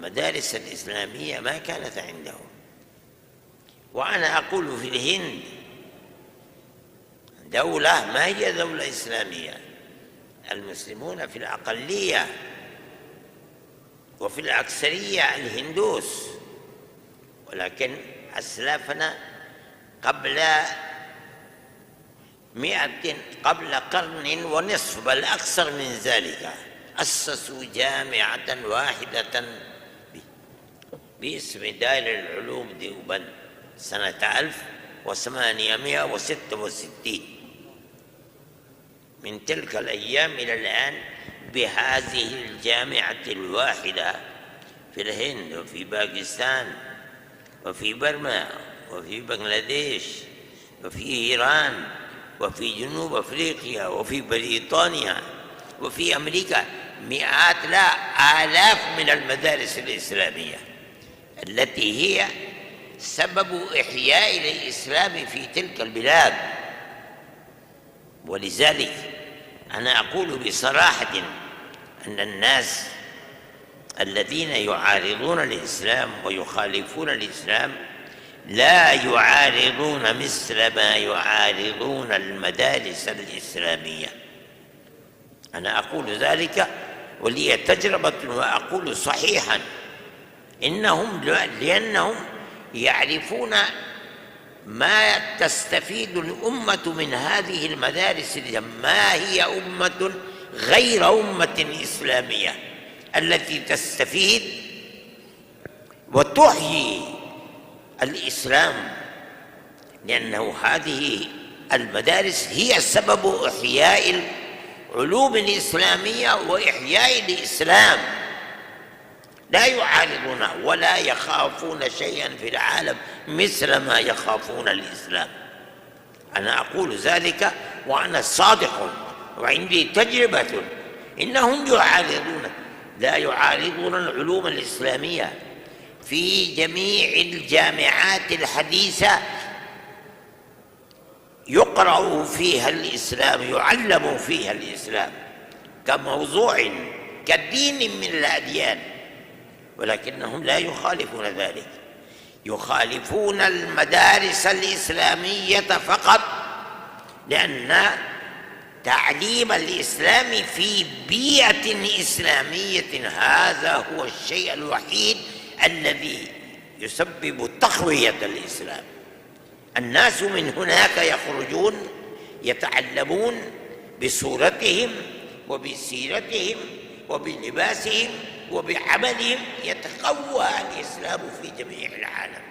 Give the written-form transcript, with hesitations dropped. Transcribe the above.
المدارس الإسلامية ما كانت عندهم. وأنا أقول في الهند دولة ما هي دولة إسلامية، المسلمون في الأقلية وفي الأكثرية الهندوس، ولكن أسلافنا قبل قرن ونصف بل أكثر من ذلك أسسوا جامعة واحدة باسم دار العلوم ديوبند سنة 1866. من تلك الأيام إلى الآن بهذه الجامعة الواحدة في الهند وفي باكستان وفي برما وفي بنغلاديش وفي إيران وفي جنوب أفريقيا وفي بريطانيا وفي أمريكا مئات لا آلاف من المدارس الإسلامية التي هي سبب إحياء الإسلام في تلك البلاد. ولذلك أنا أقول بصراحة أن الناس الذين يعارضون الإسلام ويخالفون الإسلام لا يعارضون مثل ما يعارضون المدارس الإسلامية. أنا أقول ذلك ولي تجربة وأقول صحيحا، لأنهم يعرفون ما تستفيد الأمة من هذه المدارس، ما هي أمة غير أمة إسلامية التي تستفيد وتحيي الإسلام، لأنه هذه المدارس هي سبب إحياء العلوم الإسلامية وإحياء الإسلام. لا يعارضون ولا يخافون شيئا في العالم مثل ما يخافون الإسلام. أنا أقول ذلك وأنا صادق وعندي تجربة. إنهم لا يعارضون العلوم الإسلامية في جميع الجامعات الحديثة، يقرأ فيها الإسلام، يعلم فيها الإسلام كموضوع كدين من الأديان، ولكنهم لا يخالفون ذلك، يخالفون المدارس الإسلامية فقط، لأن تعليم الإسلام في بيئة إسلامية هذا هو الشيء الوحيد الذي يسبب تقوية الإسلام. الناس من هناك يخرجون يتعلمون بصورتهم وبسيرتهم وبلباسهم وبعملهم، يتقوى الإسلام في جميع العالم.